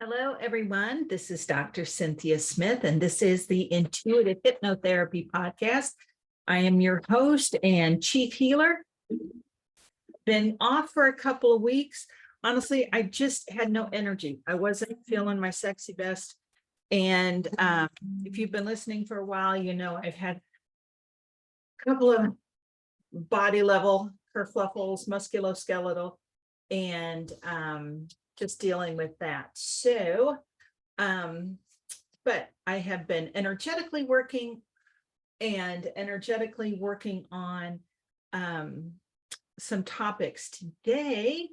Hello, everyone. This is Dr. Cynthia Smith, and this is the Intuitive Hypnotherapy Podcast. I am your host and chief healer. Been off for a couple of weeks. Honestly, I just had no energy. I wasn't feeling my sexy best. And if you've been listening for a while, you know I've had a couple of body level kerfluffles, musculoskeletal, and just dealing with that. So, but I have been energetically working on some topics today.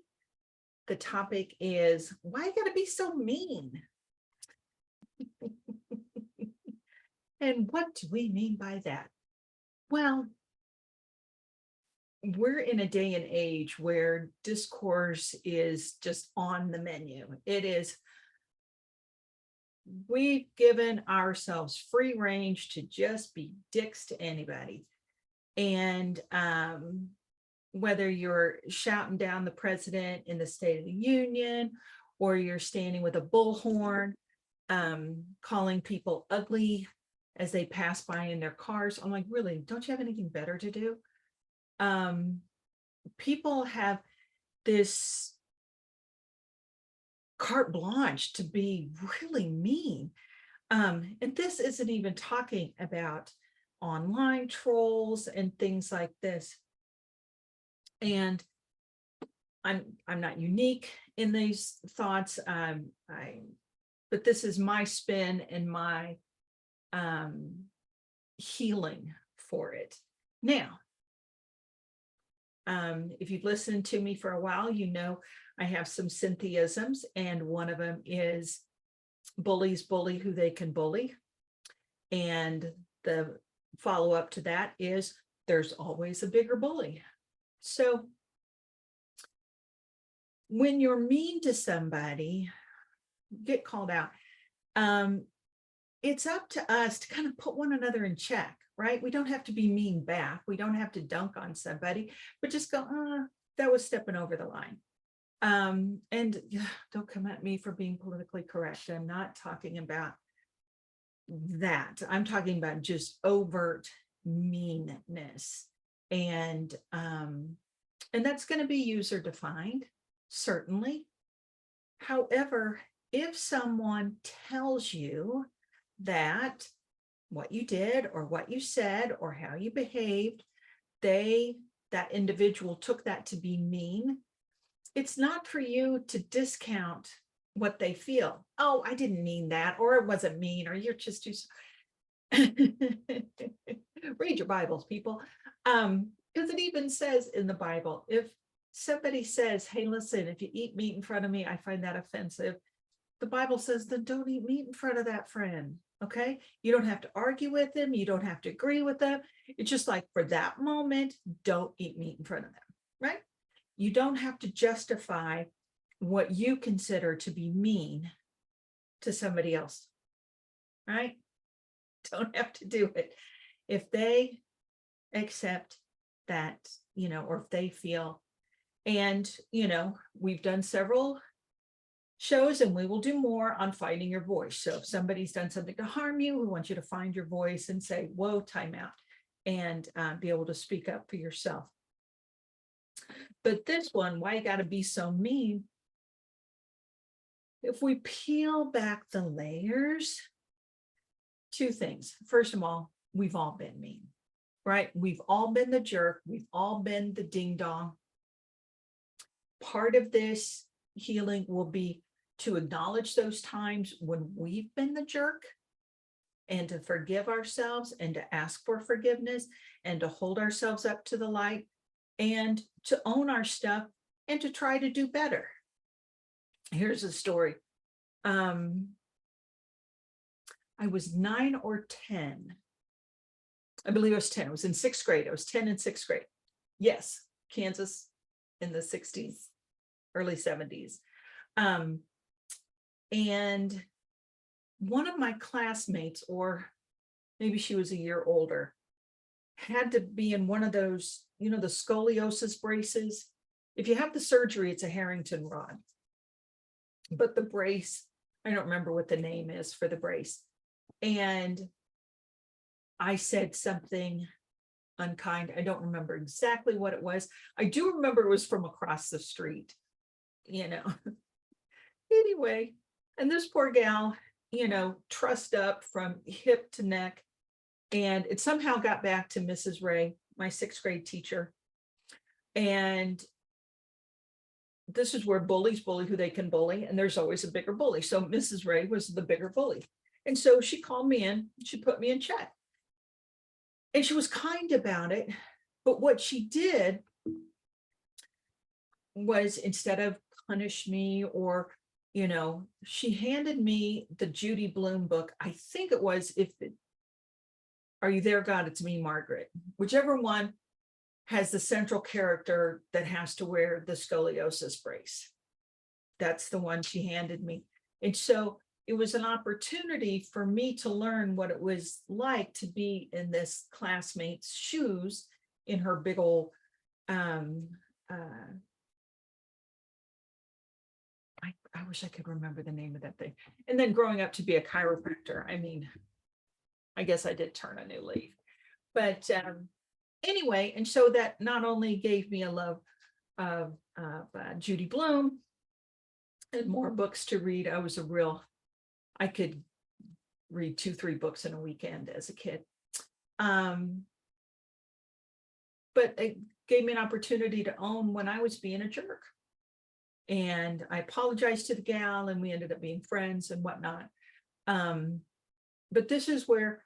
The topic is why you gotta be so mean? And what do we mean by that? Well, we're in a day and age where discourse is just on the menu. We've given ourselves free range to just be dicks to anybody. And whether you're shouting down the president in the State of the Union, or you're standing with a bullhorn, calling people ugly as they pass by in their cars. I'm like, really, don't you have anything better to do? People have this carte blanche to be really mean. And this isn't even talking about online trolls and things like this. And I'm not unique in these thoughts. But this is my spin and my healing for it. Now, if you've listened to me for a while, you know I have some Cynthiaisms, and one of them is bullies bully who they can bully. And the follow-up to that is there's always a bigger bully. So when you're mean to somebody, get called out. It's up to us to kind of put one another in check, right? We don't have to be mean back. We don't have to dunk on somebody, but just go, that was stepping over the line. And don't come at me for being politically correct. I'm not talking about that. I'm talking about just overt meanness. And that's going to be user defined, certainly. However, if someone tells you that what you did or what you said or how you behaved, that individual took that to be mean, it's not for you to discount what they feel. Oh, I didn't mean that, or it wasn't mean, or you're just too. Read your Bibles, people. Because it even says in the Bible, if somebody says, hey, listen, if you eat meat in front of me, I find that offensive. The Bible says, then don't eat meat in front of that friend. Okay. You don't have to argue with them. You don't have to agree with them. It's just like for that moment, don't eat meat in front of them. Right. You don't have to justify what you consider to be mean to somebody else. Right. Don't have to do it. If they accept that, or if they feel, and, we've done several shows and we will do more on finding your voice. So if somebody's done something to harm you, we want you to find your voice and say, whoa, time out, and be able to speak up for yourself. But this one, why you got to be so mean? If we peel back the layers, two things. First of all, we've all been mean, right? We've all been the jerk. We've all been the ding dong. Part of this healing will be to acknowledge those times when we've been the jerk, and to forgive ourselves and to ask for forgiveness and to hold ourselves up to the light and to own our stuff and to try to do better. Here's a story. I was 9 or 10. I believe I was 10. I was in 6th grade. I was 10 in 6th grade. Yes, Kansas in the 60s, early 70s. And one of my classmates, or maybe she was a year older, had to be in one of those, the scoliosis braces. If you have the surgery, it's a Harrington rod. But the brace I don't remember what the name is for the brace. And I said something unkind. I don't remember exactly what it was. I do remember it was from across the street, you know. Anyway, and this poor gal, you know, trussed up from hip to neck. And it somehow got back to Mrs. Ray, my 6th grade teacher. And this is where bullies bully who they can bully, and there's always a bigger bully. So Mrs. Ray was the bigger bully. And so she called me in, she put me in check. And she was kind about it. But what she did was, instead of punish me or, you know, she handed me the Judy Blume book. I think it was Are You There, God? It's Me, Margaret. Whichever one has the central character that has to wear the scoliosis brace. That's the one she handed me. And so it was an opportunity for me to learn what it was like to be in this classmate's shoes in her big old, I wish I could remember the name of that thing. And then growing up to be a chiropractor, I mean, I guess I did turn a new leaf. But anyway, and so that not only gave me a love of Judy Blume and more books to read. I could read 2-3 books in a weekend as a kid. But it gave me an opportunity to own when I was being a jerk. And I apologized to the gal, and we ended up being friends and whatnot. But this is where,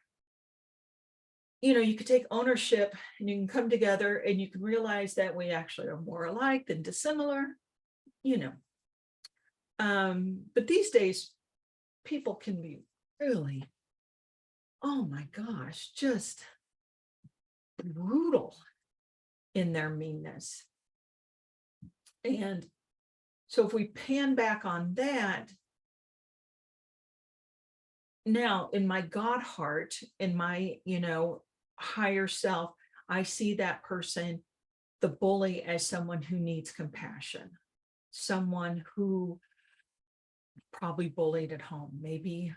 you know, you could take ownership and you can come together and you can realize that we actually are more alike than dissimilar, you know. But these days, people can be really, oh my gosh, just brutal in their meanness. And so if we pan back on that, now in my God heart, in my, you know, higher self, I see that person, the bully, as someone who needs compassion, someone who probably bullied at home. Maybe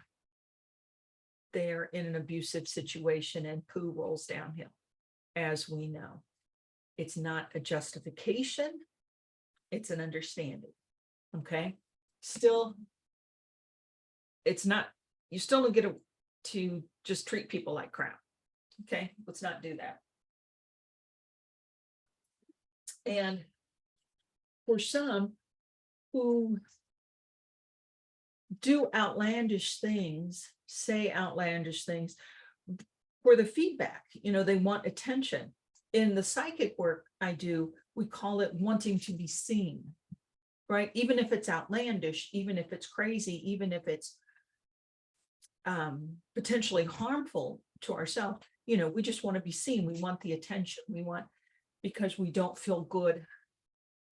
they're in an abusive situation and poo rolls downhill, as we know. It's not a justification, it's an understanding. Okay. Still, it's not, you still don't get to just treat people like crap. Okay, let's not do that. And for some who do outlandish things, say outlandish things, for the feedback, you know, they want attention. In the psychic work I do, we call it wanting to be seen, right? Even if it's outlandish, even if it's crazy, even if it's potentially harmful to ourselves, you know, we just want to be seen. We want the attention. We want, because we don't feel good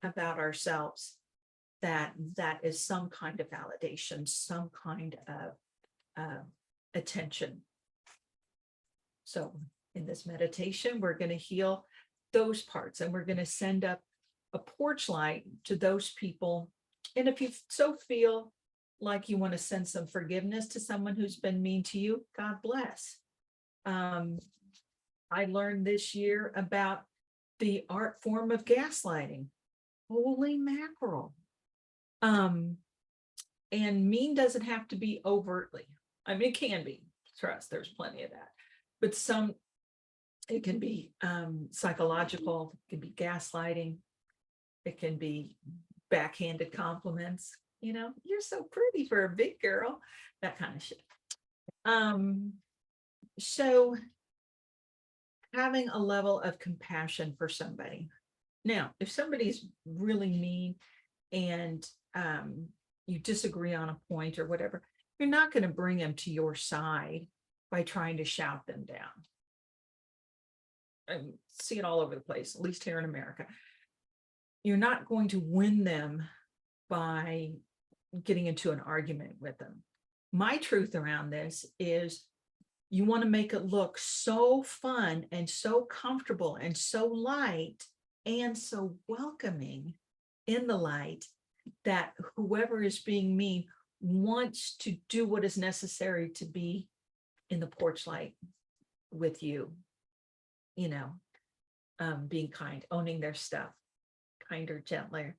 about ourselves, that is some kind of validation, some kind of attention. So in this meditation, we're going to heal those parts, and we're going to send up a porch light to those people. And if you so feel like you want to send some forgiveness to someone who's been mean to you, God bless. I learned this year about the art form of gaslighting. Holy mackerel. And mean doesn't have to be overtly. I mean, it can be, trust, there's plenty of that. But it can be psychological, it can be gaslighting, it can be backhanded compliments. You know, you're so pretty for a big girl, that kind of shit. So having a level of compassion for somebody. Now, if somebody's really mean and you disagree on a point or whatever, you're not going to bring them to your side by trying to shout them down. I see it all over the place, at least here in America. You're not going to win them by getting into an argument with them. My truth around this is you want to make it look so fun and so comfortable and so light and so welcoming in the light that whoever is being mean wants to do what is necessary to be in the porch light with you, being kind, owning their stuff, kinder, gentler.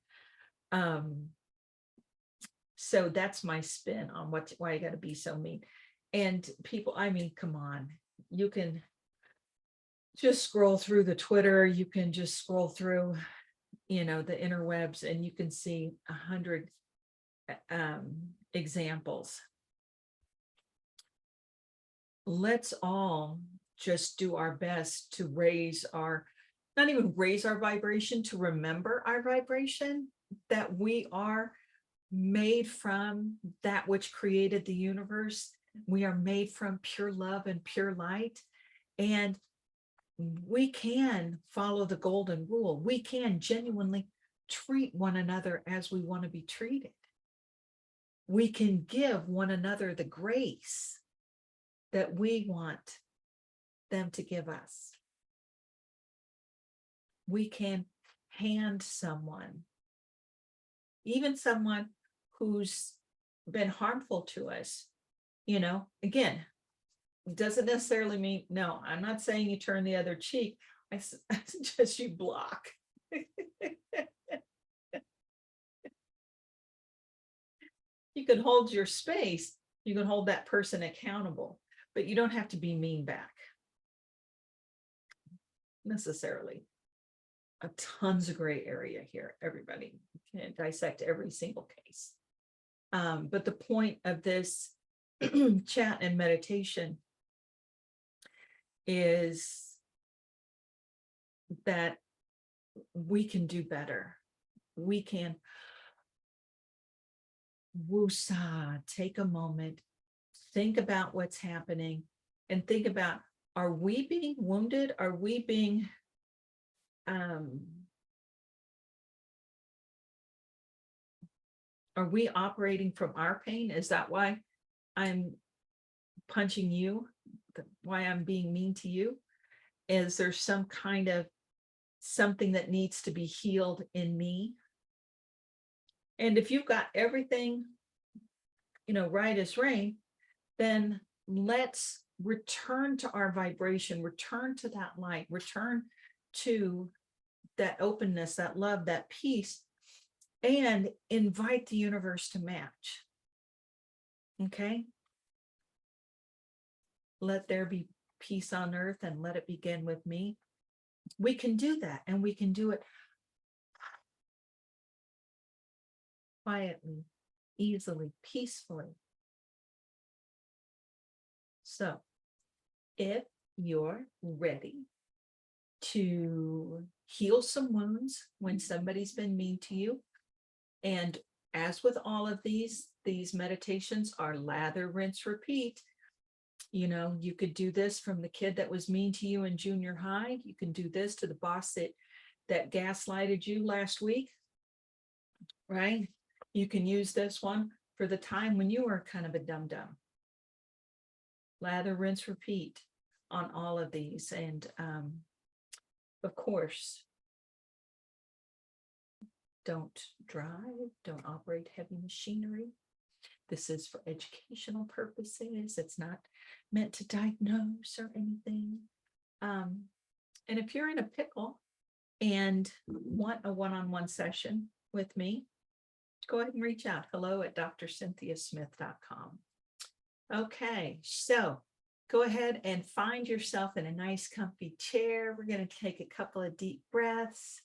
So that's my spin on why you got to be so mean. And people, I mean, come on, you can just scroll through the Twitter, you can just scroll through, the interwebs, and you can see 100 examples. Let's all just do our best to not even raise our vibration, to remember our vibration, that we are made from that which created the universe. We are made from pure love and pure light. And we can follow the golden rule. We can genuinely treat one another as we want to be treated. We can give one another the grace that we want them to give us. We can hand someone, even someone who's been harmful to us, again, doesn't necessarily mean, no, I'm not saying you turn the other cheek. I suggest you block. You can hold your space. You can hold that person accountable, but you don't have to be mean back necessarily. Tons of gray area here, everybody. You can't dissect every single case. But the point of this chat and meditation is that we can do better. We can woosah, take a moment, think about what's happening, and think about, are we being wounded? Are we being are we operating from our pain? Is that why I'm punching you? Why I'm being mean to you? Is there some kind of something that needs to be healed in me? And if you've got everything, right as rain, then let's return to our vibration, return to that light, return to that openness, that love, that peace, and invite the universe to match. Okay? Let there be peace on earth, and let it begin with me. We can do that, and we can do it quietly, easily, peacefully. So, if you're ready to heal some wounds when somebody's been mean to you, and as with all of these meditations are lather, rinse, repeat. You could do this from the kid that was mean to you in junior high. You can do this to the boss that gaslighted you last week, right? You can use this one for the time when you were kind of a dum-dum. Lather, rinse, repeat on all of these. And of course, don't drive, don't operate heavy machinery. This is for educational purposes. It's not meant to diagnose or anything. And if you're in a pickle and want a one-on-one session with me, go ahead and reach out. hello@drcynthiasmith.com. Okay, so go ahead and find yourself in a nice comfy chair. We're going to take a couple of deep breaths.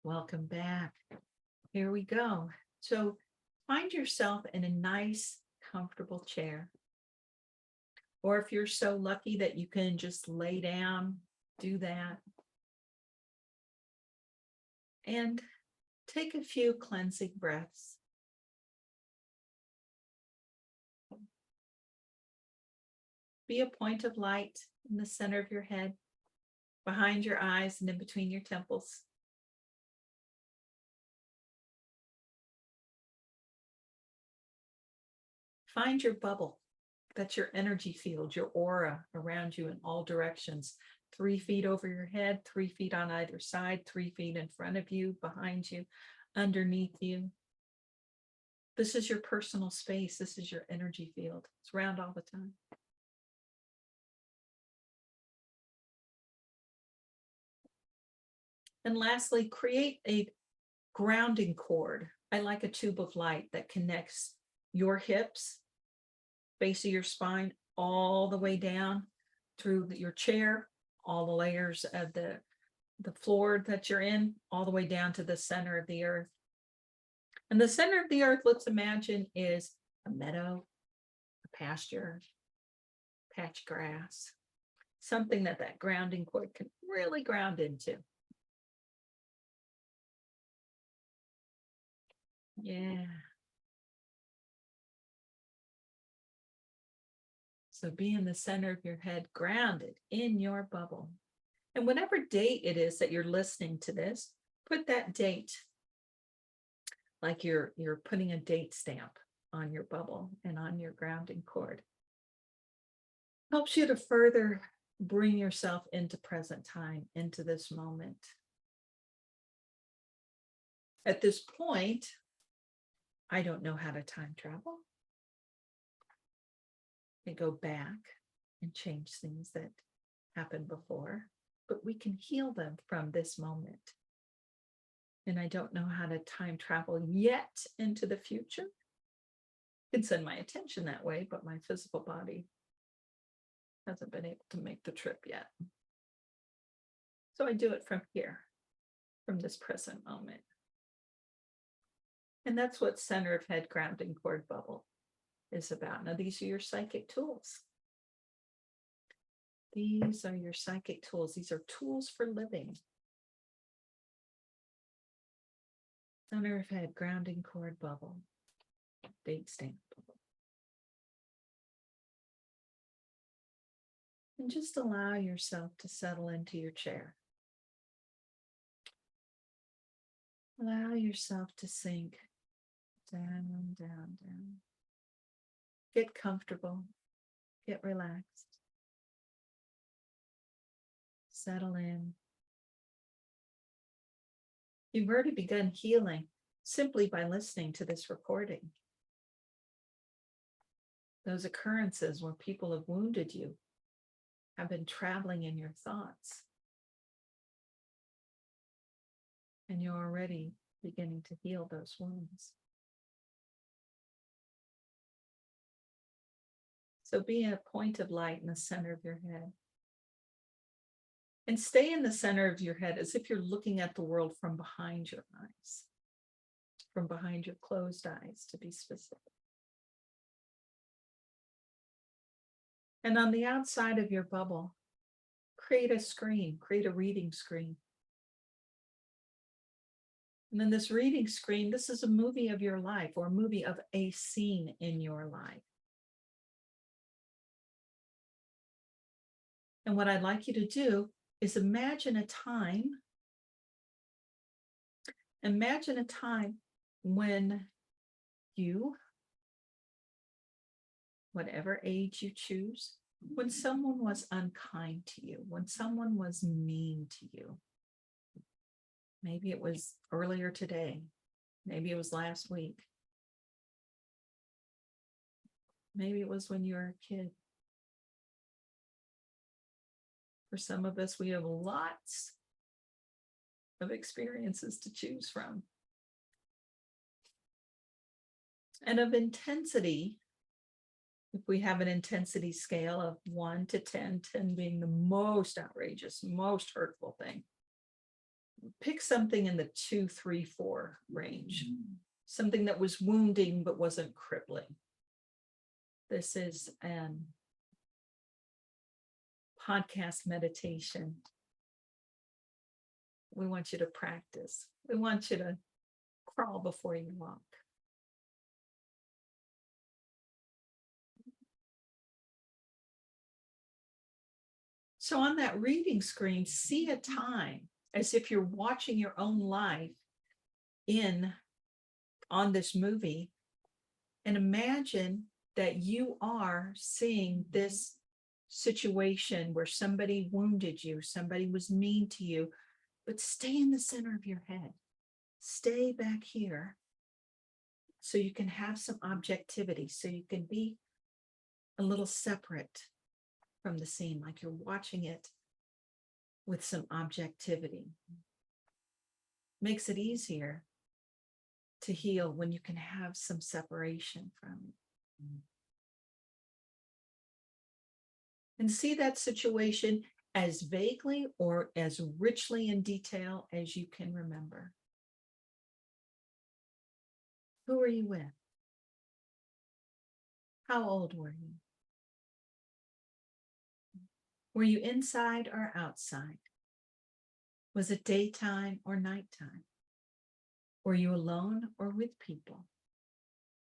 Welcome back. Here we go. So find yourself in a nice, comfortable chair. Or if you're so lucky that you can just lay down, do that. And take a few cleansing breaths. Be a point of light in the center of your head, behind your eyes, and in between your temples. Find your bubble. That's your energy field, your aura around you in all directions. 3 feet over your head, 3 feet on either side, 3 feet in front of you, behind you, underneath you. This is your personal space. This is your energy field. It's around all the time. And lastly, create a grounding cord. I like a tube of light that connects your hips, base of your spine, all the way down through your chair, all the layers of the floor that you're in, all the way down to the center of the earth. And the center of the earth, let's imagine, is a meadow, a pasture, patch of grass, something that grounding cord can really ground into. Yeah. So be in the center of your head, grounded in your bubble. And whatever date it is that you're listening to this, put that date like you're putting a date stamp on your bubble and on your grounding cord. Helps you to further bring yourself into present time, into this moment. At this point, I don't know how to time travel. I go back and change things that happened before, but we can heal them from this moment. And I don't know how to time travel yet into the future. I can send my attention that way, but my physical body hasn't been able to make the trip yet. So I do it from here, from this present moment. And that's what center of head grounding cord bubble is about. Now, these are your psychic tools. These are your psychic tools. These are tools for living. Center of head grounding cord bubble. Date stamp bubble. And just allow yourself to settle into your chair. Allow yourself to sink down, down, down. Get comfortable. Get relaxed. Settle in. You've already begun healing simply by listening to this recording. Those occurrences where people have wounded you have been traveling in your thoughts. And you're already beginning to heal those wounds. So be a point of light in the center of your head. And stay in the center of your head as if you're looking at the world from behind your eyes, from behind your closed eyes, to be specific. And on the outside of your bubble, create a screen, create a reading screen. And then this reading screen, this is a movie of your life, or a movie of a scene in your life. And what I'd like you to do is imagine a time when you, whatever age you choose, when someone was unkind to you, when someone was mean to you. Maybe it was earlier today. Maybe it was last week. Maybe it was when you were a kid. For some of us, we have lots of experiences to choose from. And of intensity, if we have an intensity scale of 1 to 10, 10 being the most outrageous, most hurtful thing, pick something in the 2, 3, 4 range. Something that was wounding but wasn't crippling. This is an podcast meditation. We want you to practice. We want you to crawl before you walk. So on that reading screen, see a time as if you're watching your own life on this movie, and imagine that you are seeing this situation where somebody wounded you, somebody was mean to you, but stay in the center of your head. Stay back here so you can have some objectivity, so you can be a little separate from the scene, like you're watching it with some objectivity. Makes it easier to heal when you can have some separation from it. And see that situation as vaguely or as richly in detail as you can remember. Who are you with? How old were you? Were you inside or outside? Was it daytime or nighttime? Were you alone or with people?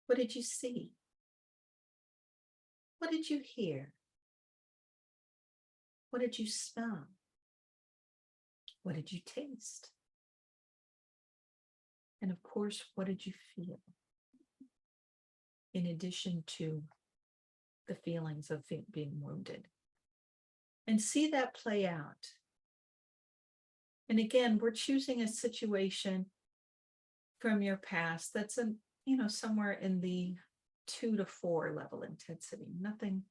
What did you see? What did you hear? What did you smell? What did you taste? And of course, what did you feel? In addition to the feelings of being wounded. And see that play out. And again, we're choosing a situation from your past that's somewhere in the 2 to 4 level intensity, nothing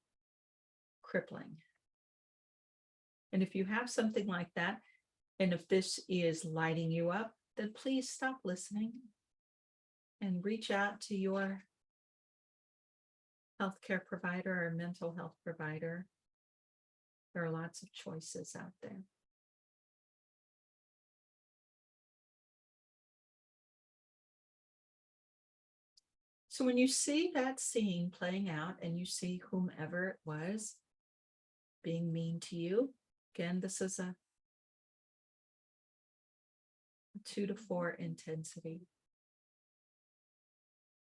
crippling. And if you have something like that, and if this is lighting you up, then please stop listening and reach out to your healthcare provider or mental health provider. There are lots of choices out there. So when you see that scene playing out and you see whomever it was being mean to you, again, this is a 2 to 4 intensity.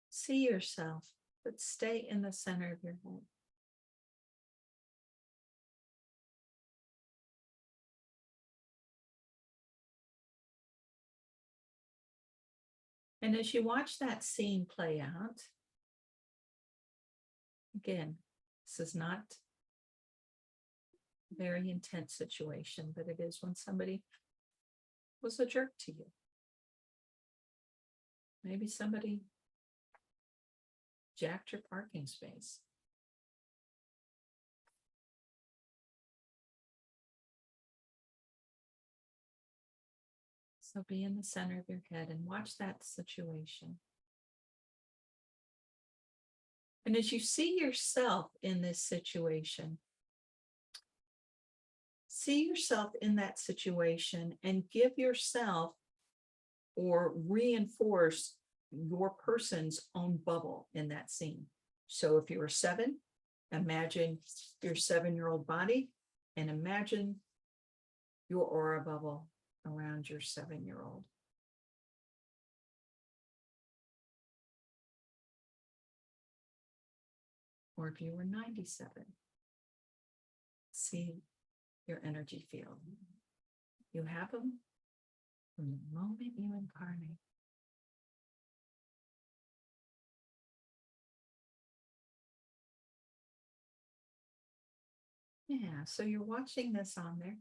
See yourself, but stay in the center of your head. And as you watch that scene play out, again, this is not a very intense situation, but it is when somebody was a jerk to you. Maybe somebody jacked your parking space. So be in the center of your head and watch that situation. And as you see yourself in this situation, see yourself in that situation and give yourself or reinforce your person's own bubble in that scene. So if you were 7, imagine your 7-year-old body and imagine your aura bubble around your 7-year-old. Or if you were 97, see your energy field. You have them from the moment you incarnate. Yeah, so you're watching this on there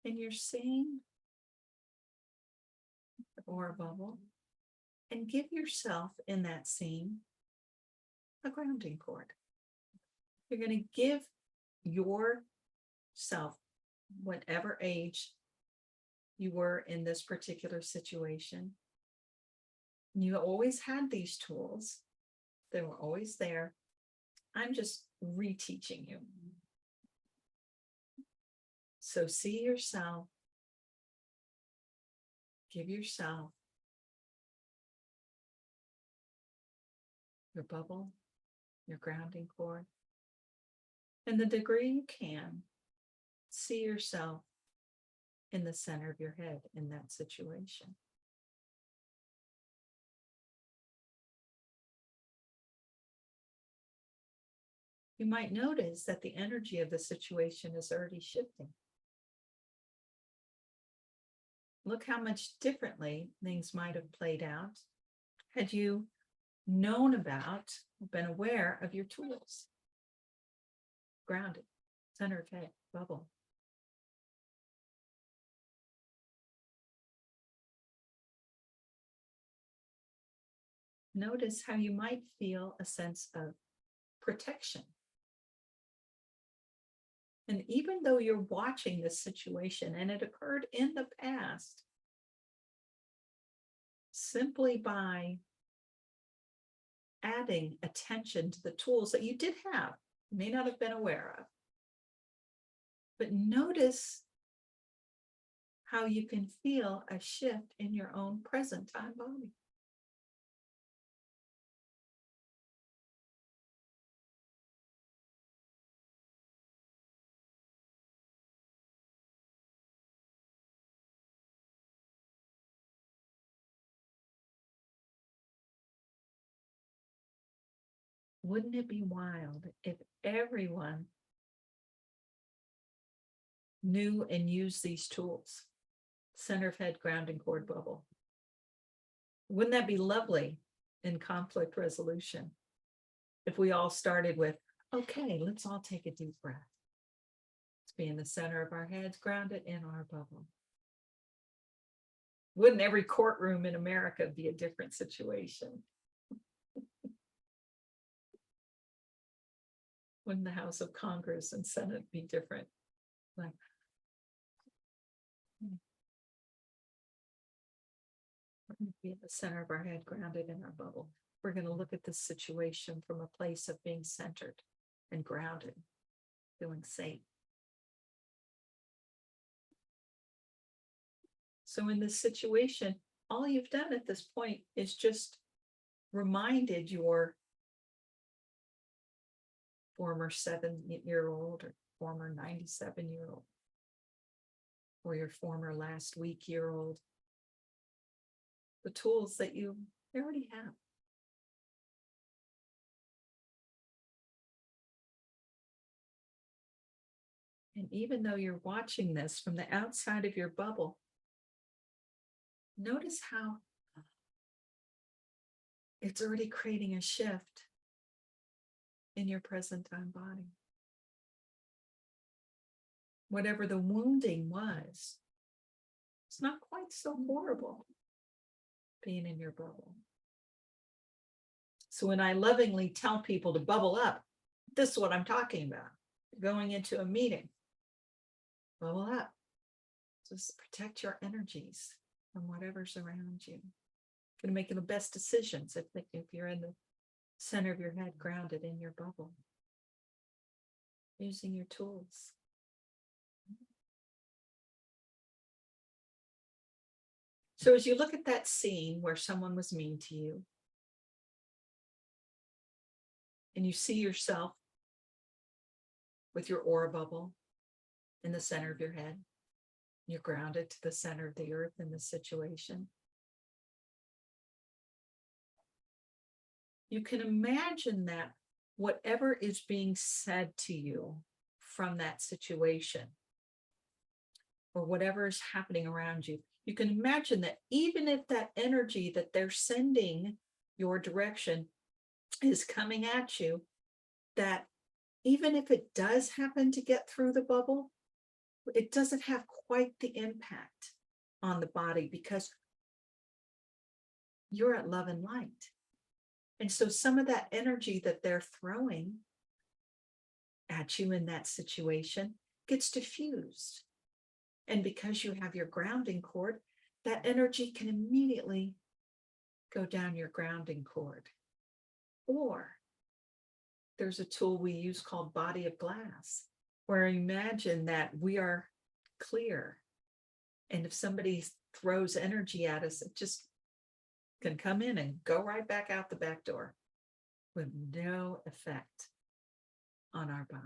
and you're seeing the aura bubble, and give yourself in that scene a grounding cord. You're going to give yourself, whatever age you were in this particular situation. You always had these tools. They were always there. I'm just reteaching you. So see yourself, give yourself your bubble, your grounding cord. And the degree you can, see yourself in the center of your head in that situation. You might notice that the energy of the situation is already shifting. Look how much differently things might have played out had you known about, been aware of your tools. Grounded, center of head, bubble. Notice how you might feel a sense of protection. And even though you're watching this situation and it occurred in the past, simply by adding attention to the tools that you did have, may not have been aware of, but notice how you can feel a shift in your own present time body. Wouldn't it be wild if everyone knew and used these tools? Center of head, grounding cord, bubble. Wouldn't that be lovely in conflict resolution? If we all started with, okay, let's all take a deep breath. Let's be in the center of our heads, grounded in our bubble. Wouldn't every courtroom in America be a different situation? Wouldn't the House of Congress and Senate be different? Like, we're going to be at the center of our head, grounded in our bubble. We're going to look at this situation from a place of being centered and grounded, feeling safe. So in this situation, all you've done at this point is just reminded your former 7-year-old or former 97-year-old or your former last week-year-old the tools that you already have. And even though you're watching this from the outside of your bubble, notice how it's already creating a shift in your present time body. Whatever the wounding was, it's not quite so horrible being in your bubble. So when I lovingly tell people to bubble up, this is what I'm talking about. Going into a meeting, bubble up. Just protect your energies from whatever's around you. Going to make the best decisions if you're in the center of your head, grounded in your bubble. Using your tools. So as you look at that scene where someone was mean to you, and you see yourself with your aura bubble in the center of your head, you're grounded to the center of the earth in this situation. You can imagine that whatever is being said to you from that situation, or whatever is happening around you, you can imagine that even if that energy that they're sending your direction is coming at you, that even if it does happen to get through the bubble, it doesn't have quite the impact on the body because you're at love and light. And so some of that energy that they're throwing at you in that situation gets diffused. And because you have your grounding cord, that energy can immediately go down your grounding cord. Or there's a tool we use called body of glass, where imagine that we are clear. And if somebody throws energy at us, it just can come in and go right back out the back door with no effect on our body.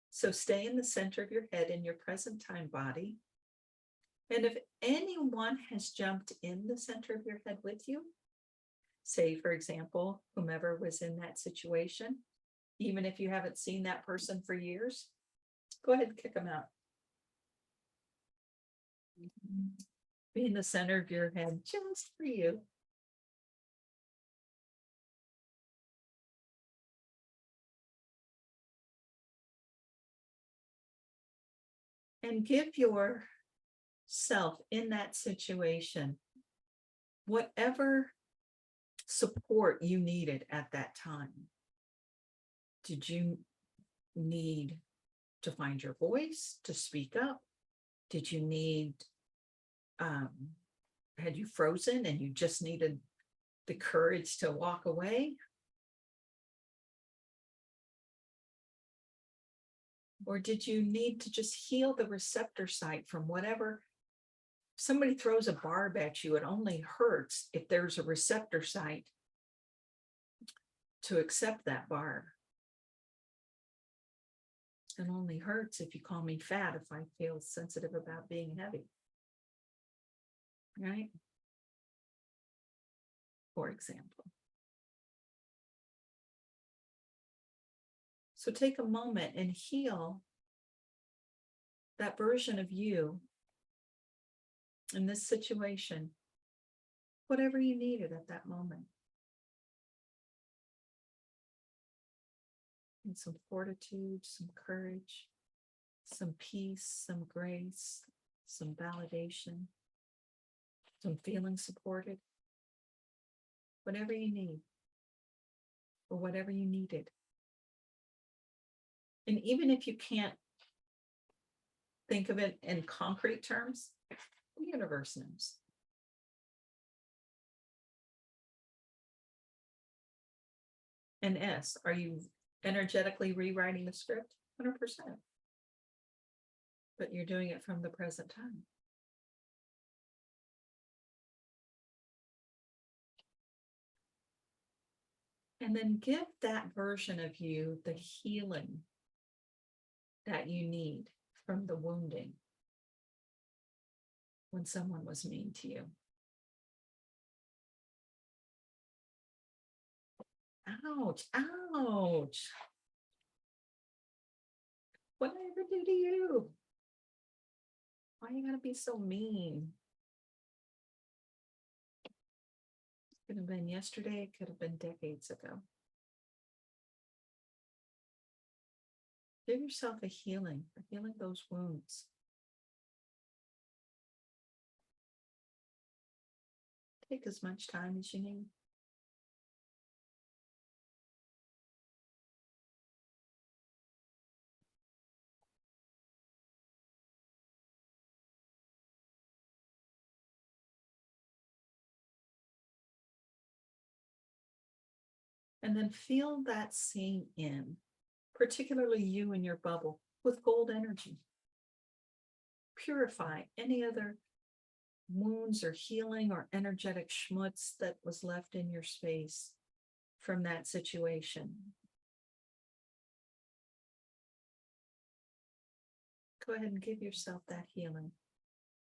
So stay in the center of your head in your present time body. And if anyone has jumped in the center of your head with you, say, for example, whomever was in that situation, even if you haven't seen that person for years, go ahead and kick them out. Be in the center of your head just for you. And give yourself in that situation whatever support you needed at that time. Did you need to find your voice, to speak up? Did you need, had you frozen and you just needed the courage to walk away? Or did you need to just heal the receptor site from whatever? Somebody throws a barb at you, it only hurts if there's a receptor site to accept that barb. It only hurts if you call me fat if I feel sensitive about being heavy. Right? For example. So take a moment and heal that version of you in this situation, whatever you needed at that moment. And some fortitude, some courage, some peace, some grace, some validation, some feeling supported. Whatever you need, or whatever you needed. And even if you can't think of it in concrete terms, the universe knows. And S, are you energetically rewriting the script? 100%. But you're doing it from the present time. And then give that version of you the healing that you need from the wounding when someone was mean to you. Ouch, ouch. What did I ever do to you? Why are you gonna be so mean? Could have been yesterday, it could have been decades ago. Give yourself a healing, for healing those wounds. Take as much time as you need. And then feel that scene in, particularly you and your bubble, with gold energy. Purify any other wounds or healing or energetic schmutz that was left in your space from that situation. Go ahead and give yourself that healing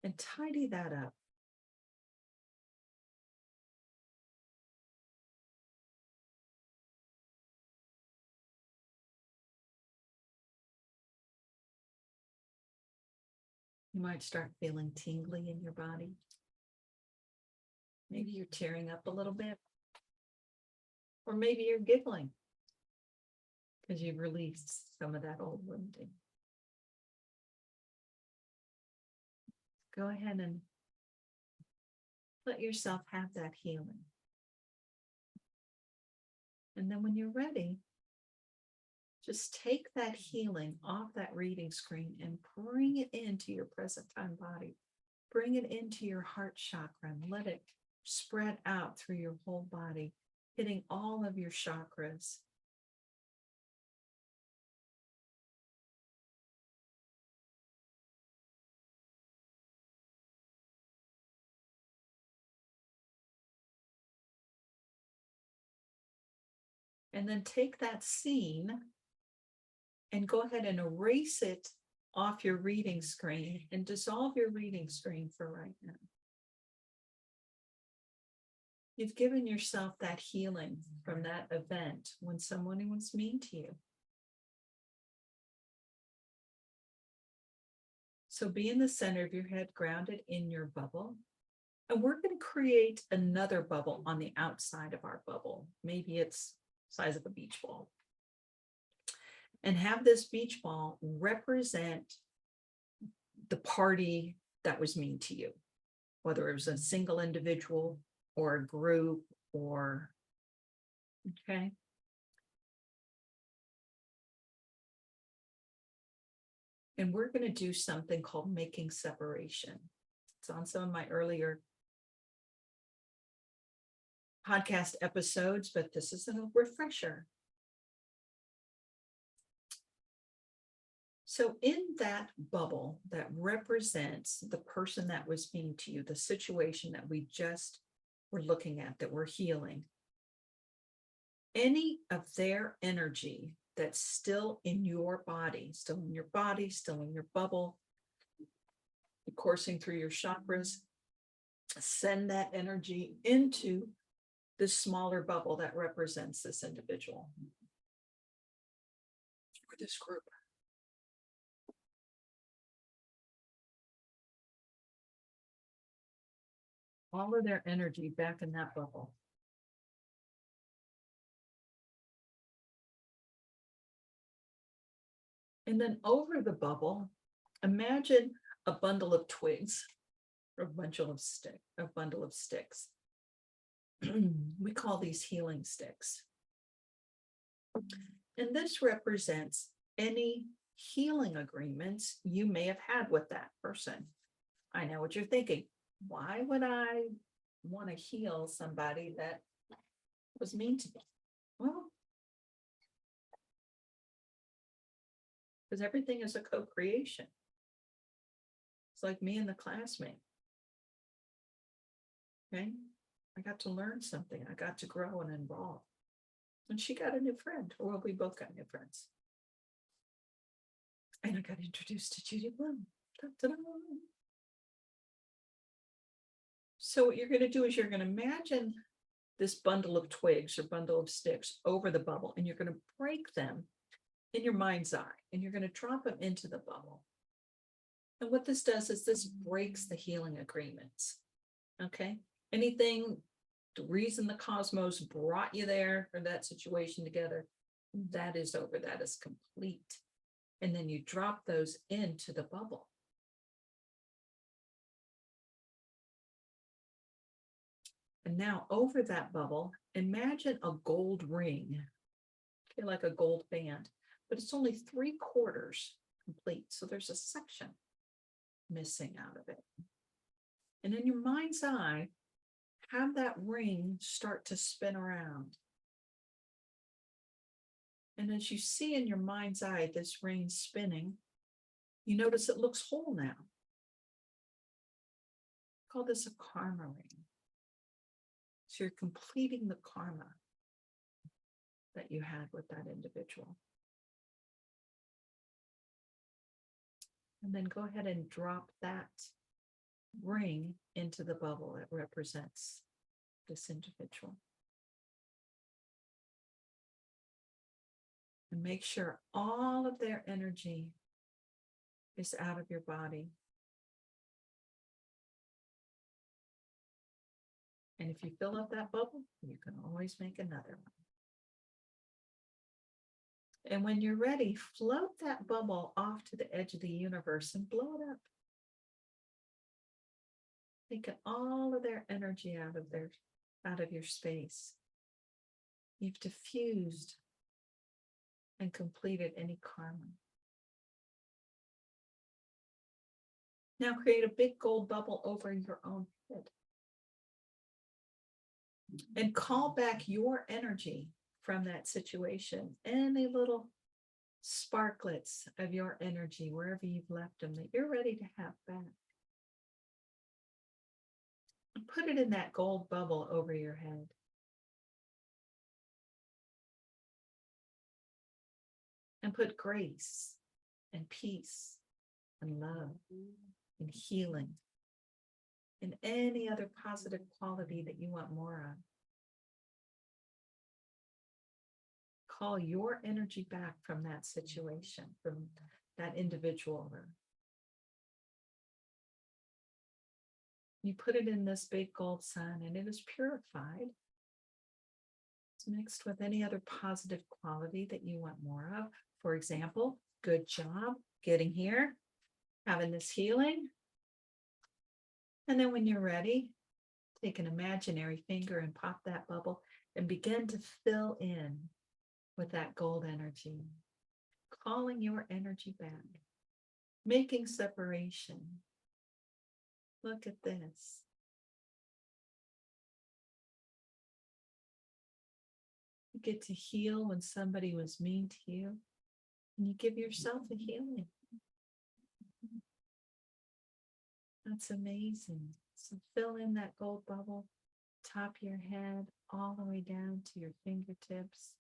and tidy that up. You might start feeling tingly in your body. Maybe you're tearing up a little bit. Or maybe you're giggling because you've released some of that old wounding. Go ahead and let yourself have that healing. And then when you're ready, just take that healing off that reading screen and bring it into your present time body. Bring it into your heart chakra and let it spread out through your whole body, hitting all of your chakras. And then take that scene and go ahead and erase it off your reading screen and dissolve your reading screen for right now. You've given yourself that healing from that event when someone was mean to you. So be in the center of your head, grounded in your bubble. And we're going to create another bubble on the outside of our bubble. Maybe it's size of a beach ball. And have this beach ball represent the party that was mean to you, whether it was a single individual or a group or, okay. And we're going to do something called making separation. It's on some of my earlier podcast episodes, but this is a refresher. So in that bubble that represents the person that was mean to you, the situation that we just were looking at, that we're healing, any of their energy that's still in your body, still in your bubble, coursing through your chakras, send that energy into this smaller bubble that represents this individual or this group. All of their energy back in that bubble. And then over the bubble, imagine a bundle of twigs or a bundle of sticks. We call these healing sticks. And this represents any healing agreements you may have had with that person. I know what you're thinking. Why would I want to heal somebody that was mean to me? Well, because everything is a co-creation. It's like me and the classmate. Okay, I got to learn something. I got to grow and evolve. And she got a new friend. Well, we both got new friends. And I got introduced to Judy Bloom. Da-da-da. So what you're going to do is you're going to imagine this bundle of twigs or bundle of sticks over the bubble, and you're going to break them in your mind's eye, and you're going to drop them into the bubble. And what this does is this breaks the healing agreements. Okay. Anything, the reason the cosmos brought you there or that situation together, that is over, that is complete. And then you drop those into the bubble. And now over that bubble, imagine a gold ring, okay, like a gold band, but it's only 3/4 complete. So there's a section missing out of it. And in your mind's eye, have that ring start to spin around. And as you see in your mind's eye this ring spinning, you notice it looks whole now. Call this a karma ring. So you're completing the karma that you had with that individual. And then go ahead and drop that ring into the bubble that represents this individual. And make sure all of their energy is out of your body. And if you fill up that bubble, you can always make another one. And when you're ready, float that bubble off to the edge of the universe and blow it up. Taking all of their energy out of your space. You've diffused and completed any karma. Now create a big gold bubble over your own head. And call back your energy from that situation. Any little sparklets of your energy, wherever you've left them, that you're ready to have back. And put it in that gold bubble over your head. And put grace and peace and love and healing and any other positive quality that you want more of. Call your energy back from that situation, from that individual or You put it in this big gold sun and it is purified. It's mixed with any other positive quality that you want more of. For example, good job getting here, having this healing. And then when you're ready, take an imaginary finger and pop that bubble and begin to fill in with that gold energy, calling your energy back, making separation. Look at this. You get to heal when somebody was mean to you, and you give yourself a healing. That's amazing. So fill in that gold bubble, top of your head, all the way down to your fingertips.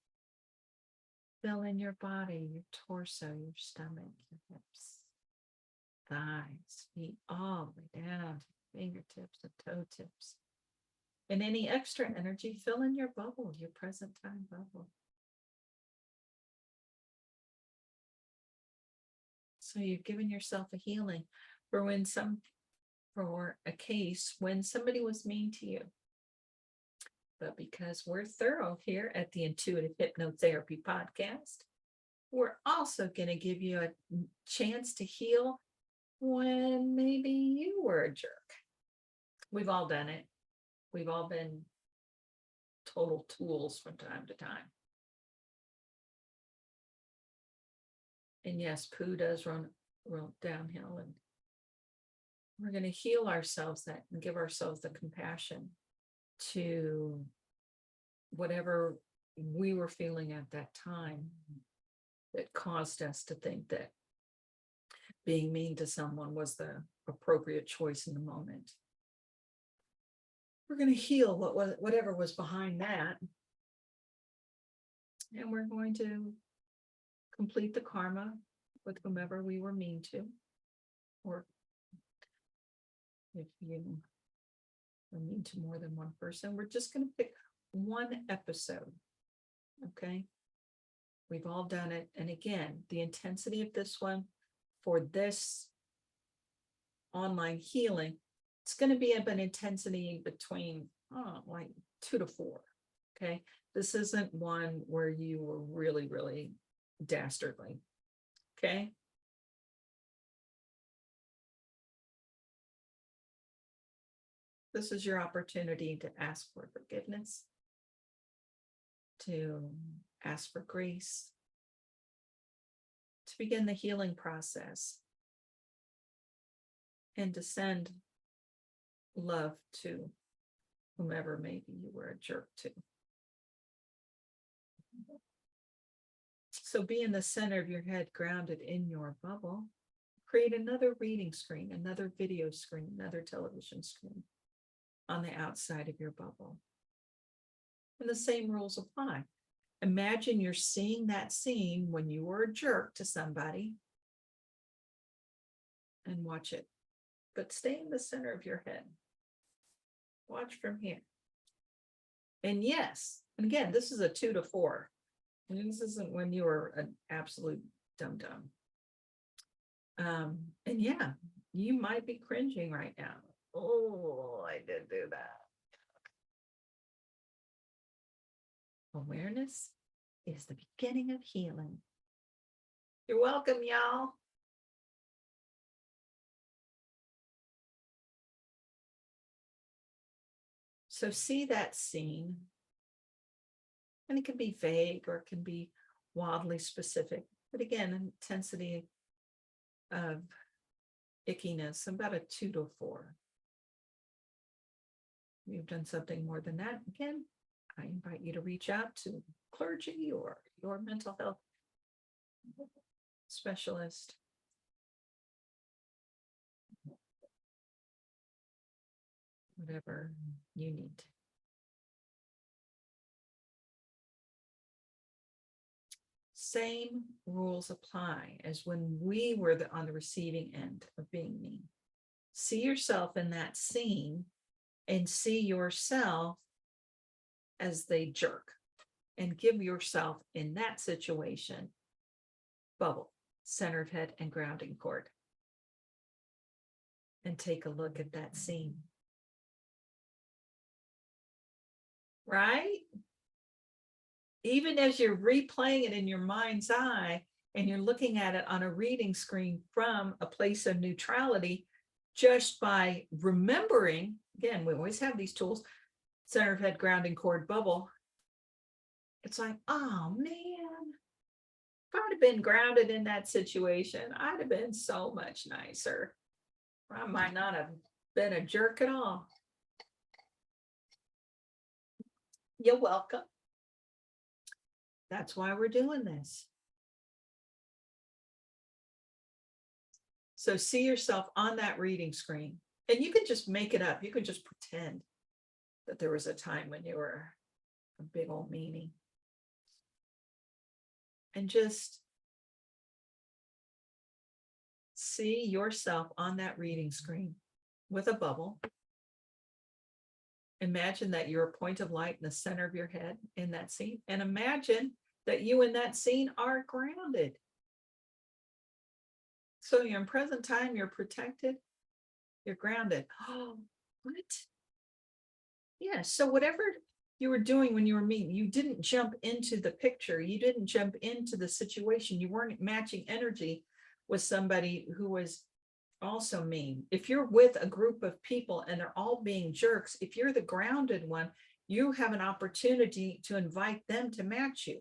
Fill in your body, your torso, your stomach, your hips, thighs, feet, all the way down to your fingertips and toe tips. And any extra energy, fill in your bubble, your present time bubble. So you've given yourself a healing for a case when somebody was mean to you. But because we're thorough here at the Intuitive Hypnotherapy Podcast, we're also going to give you a chance to heal when maybe you were a jerk. We've all done it. We've all been total tools from time to time. And yes, poo does run downhill, and we're going to heal ourselves that and give ourselves the compassion to whatever we were feeling at that time that caused us to think that being mean to someone was the appropriate choice in the moment. We're going to heal whatever was behind that. And we're going to complete the karma with whomever we were mean to. Or if you were mean to more than one person, we're just going to pick one episode. Okay? We've all done it. And again, the intensity of this one for this online healing, it's going to be of an intensity between like 2 to 4. Okay. This isn't one where you were really, really dastardly. Okay. This is your opportunity to ask for forgiveness, to ask for grace, to begin the healing process, and to send love to whomever maybe you were a jerk to. So be in the center of your head, grounded in your bubble. Create another reading screen, another video screen, another television screen on the outside of your bubble. And the same rules apply. Imagine you're seeing that scene when you were a jerk to somebody, and watch it. But stay in the center of your head. Watch from here. And yes, and again, this is a 2 to 4. And this isn't when you were an absolute dum-dum. And yeah, you might be cringing right now. Oh, I did do that. Awareness is the beginning of healing. You're welcome, y'all. So see that scene. And it can be vague or it can be wildly specific. But again, intensity of ickiness, about a 2 to 4. If you've done something more than that, again, I invite you to reach out to clergy or your mental health specialist. Whatever you need. Same rules apply as when we were on the receiving end of being mean. See yourself in that scene and see yourself as the jerk, and give yourself in that situation bubble, center of head, and grounding cord. And take a look at that scene right? Even as you're replaying it in your mind's eye and you're looking at it on a reading screen from a place of neutrality, just by remembering, again, we always have these tools, center of head, grounding, cord, bubble. It's like, oh man, if I'd have been grounded in that situation, I'd have been so much nicer. I might not have been a jerk at all. You're welcome. That's why we're doing this. So see yourself on that reading screen, and you can just make it up. You can just pretend that there was a time when you were a big old meanie. And just see yourself on that reading screen with a bubble. Imagine that you're a point of light in the center of your head in that scene. And imagine that you in that scene are grounded. So you're in present time, you're protected, you're grounded. Oh, what? Yeah, so whatever you were doing when you were mean, you didn't jump into the picture, you didn't jump into the situation, you weren't matching energy with somebody who was also mean. If you're with a group of people and they're all being jerks, if you're the grounded one, you have an opportunity to invite them to match you.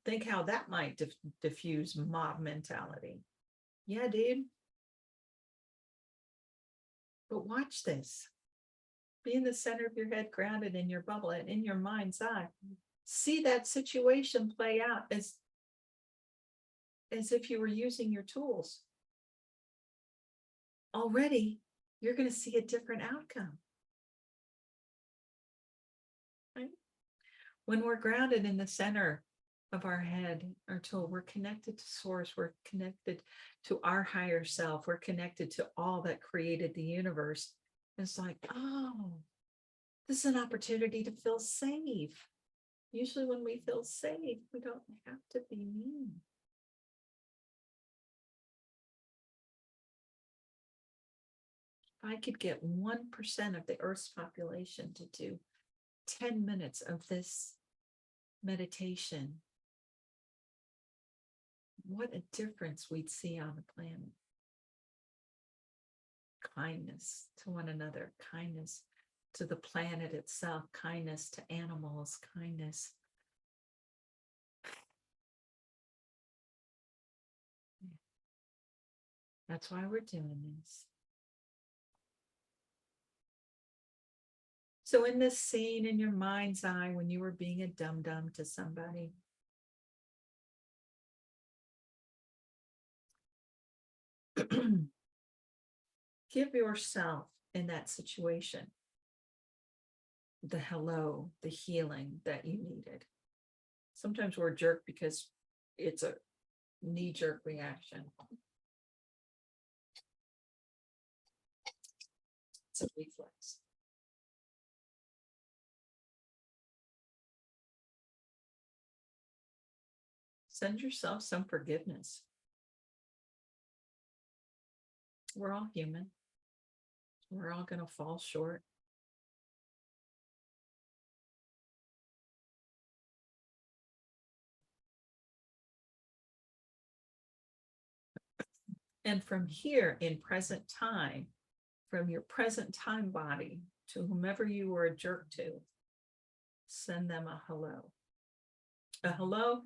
Think how that might diffuse mob mentality. Yeah, dude. But watch this. Be in the center of your head, grounded in your bubble and in your mind's eye. See that situation play out as if you were using your tools. Already, you're going to see a different outcome. Right? When we're grounded in the center of our head, our tool, we're connected to source, we're connected to our higher self, we're connected to all that created the universe. It's like, oh, this is an opportunity to feel safe. Usually when we feel safe, we don't have to be mean. If I could get 1% of the Earth's population to do 10 minutes of this meditation, what a difference we'd see on the planet. Kindness to one another, kindness to the planet itself, kindness to animals, kindness. That's why we're doing this. So in this scene in your mind's eye, when you were being a dum-dum to somebody, give yourself in that situation the hello, the healing that you needed. Sometimes we're a jerk because it's a knee-jerk reaction. It's a reflex. Send yourself some forgiveness. We're all human. We're all going to fall short. And from here in present time, from your present time body to whomever you were a jerk to, send them a hello. A hello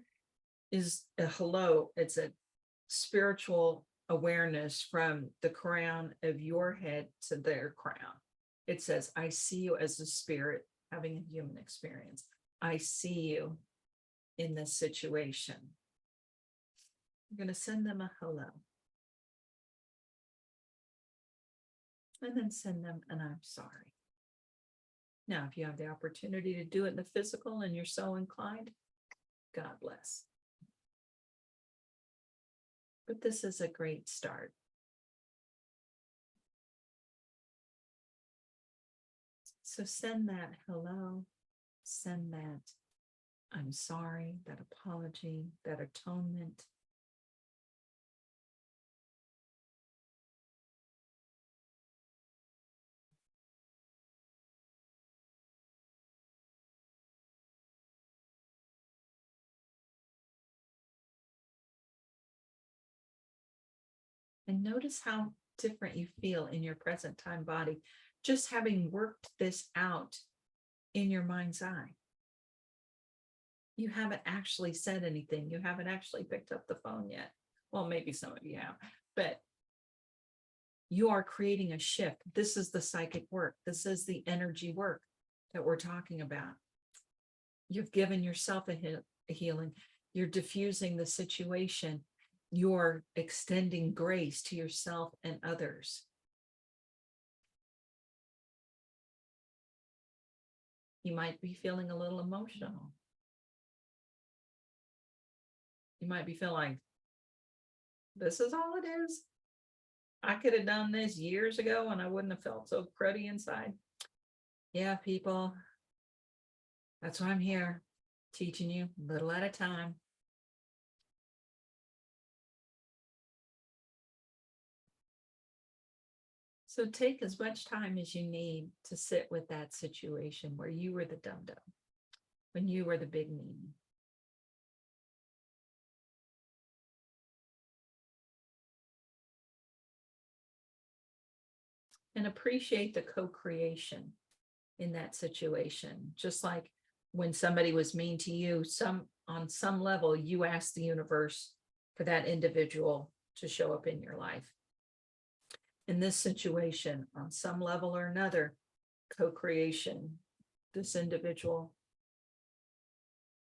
is a hello. It's a spiritual awareness from the crown of your head to their crown. It says, I see you as a spirit having a human experience. I see you in this situation. I'm going to send them a hello. And then send them an I'm sorry. Now, if you have the opportunity to do it in the physical and you're so inclined, God bless. But this is a great start. So send that hello, send that I'm sorry, that apology, that atonement. And notice how different you feel in your present time body, just having worked this out in your mind's eye. You haven't actually said anything. You haven't actually picked up the phone yet. Well, maybe some of you have, but you are creating a shift. This is the psychic work. This is the energy work that we're talking about. You've given yourself a healing. You're diffusing the situation. You're extending grace to yourself and others. You might be feeling a little emotional. You might be feeling like, this is all it is. I could have done this years ago and I wouldn't have felt so cruddy inside. Yeah, people, that's why I'm here, teaching you little at a time. So take as much time as you need to sit with that situation where you were the dum-dum, when you were the big meanie. And appreciate the co-creation in that situation. Just like when somebody was mean to you, on some level, you asked the universe for that individual to show up in your life. In this situation, on some level or another, co-creation, this individual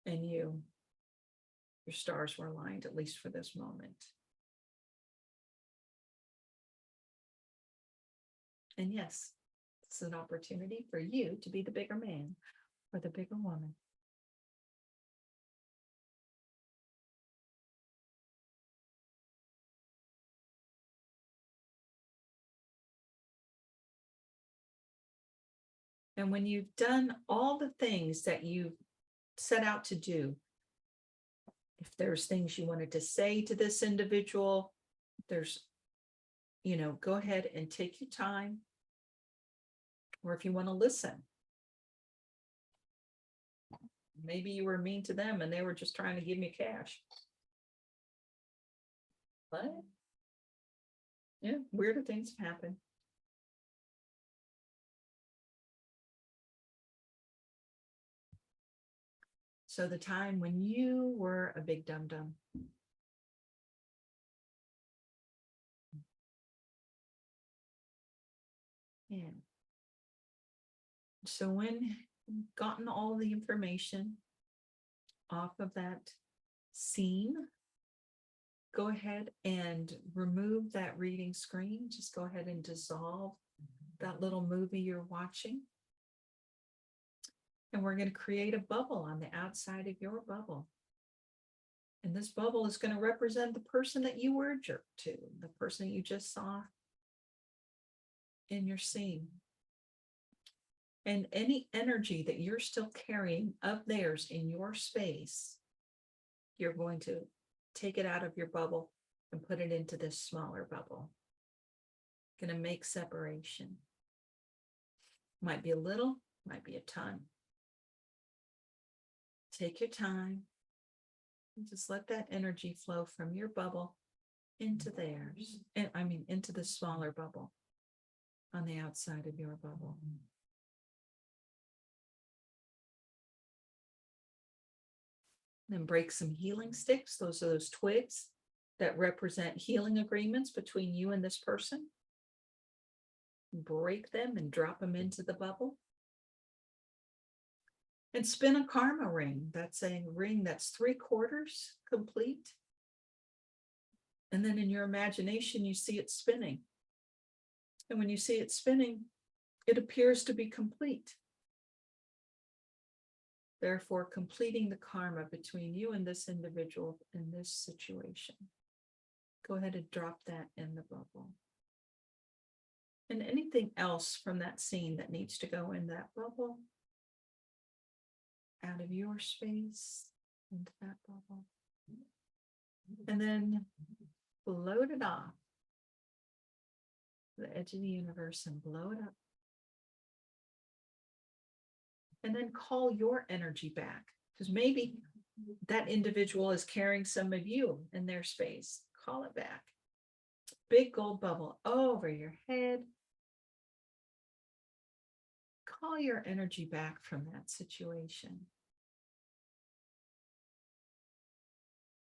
and you, your stars were aligned, at least for this moment. And yes, it's an opportunity for you to be the bigger man or the bigger woman. And when you've done all the things that you set out to do, if there's things you wanted to say to this individual, there's, go ahead and take your time. Or if you want to listen, maybe you were mean to them and they were just trying to give me cash. What? Yeah, weirder things happen. So the time when you were a big dum-dum. Yeah. So when you've gotten all the information off of that scene, go ahead and remove that reading screen. Just go ahead and dissolve that little movie you're watching. And we're going to create a bubble on the outside of your bubble. And this bubble is going to represent the person that you were jerked to, the person you just saw in your scene. And any energy that you're still carrying of theirs in your space, you're going to take it out of your bubble and put it into this smaller bubble. Going to make separation. Might be a little, might be a ton. Take your time and just let that energy flow from your bubble into theirs. And into the smaller bubble on the outside of your bubble. Then break some healing sticks. Those are those twigs that represent healing agreements between you and this person. Break them and drop them into the bubble. And spin a karma ring. That's a ring that's 3/4 complete. And then in your imagination, you see it spinning. And when you see it spinning, it appears to be complete. Therefore, completing the karma between you and this individual in this situation. Go ahead and drop that in the bubble. And anything else from that scene that needs to go in that bubble, out of your space, into that bubble. And then float it off to the edge of the universe and blow it up. And then call your energy back, because maybe that individual is carrying some of you in their space. Call it back. big gold bubble over your head. Call your energy back from that situation.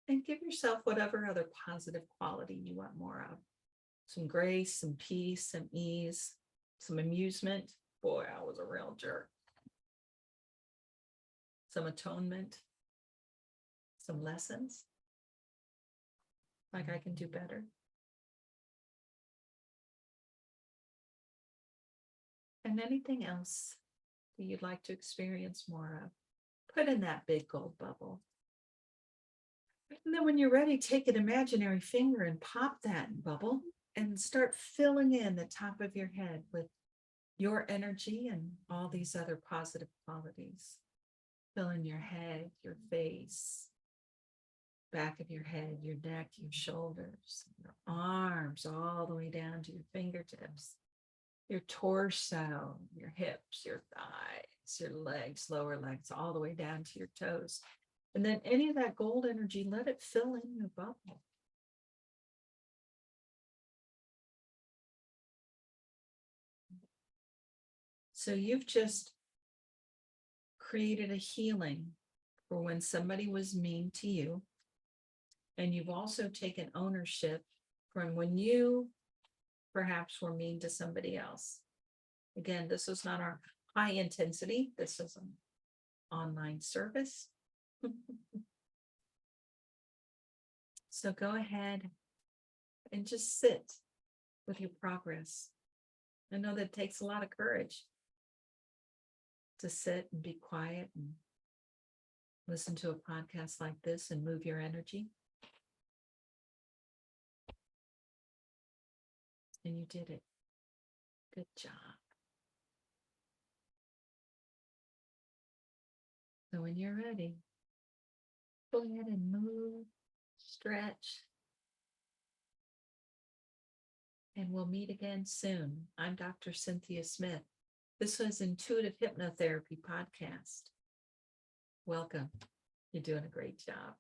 And give yourself whatever other positive quality you want more of. Some grace, some peace, some ease, some amusement. Boy, I was a real jerk. Some atonement, some lessons. Like I can do better. And anything else that you'd like to experience more of, put in that big gold bubble. And then when you're ready, take an imaginary finger and pop that bubble and start filling in the top of your head with your energy and all these other positive qualities. Fill in your head, your face, back of your head, your neck, your shoulders, your arms, all the way down to your fingertips, your torso, your hips, your thighs, your legs, lower legs, all the way down to your toes. And then any of that gold energy, let it fill in your bubble. So you've just created a healing for when somebody was mean to you. And you've also taken ownership from when you perhaps were mean to somebody else. Again, this is not our high intensity. This is an online service. So go ahead and just sit with your progress. I know that it takes a lot of courage to sit and be quiet and listen to a podcast like this and move your energy. And you did it. Good job. So when you're ready, go ahead and move, stretch, and we'll meet again soon. I'm Dr. Cynthia Smith. This was Intuitive Hypnotherapy Podcast. Welcome. You're doing a great job.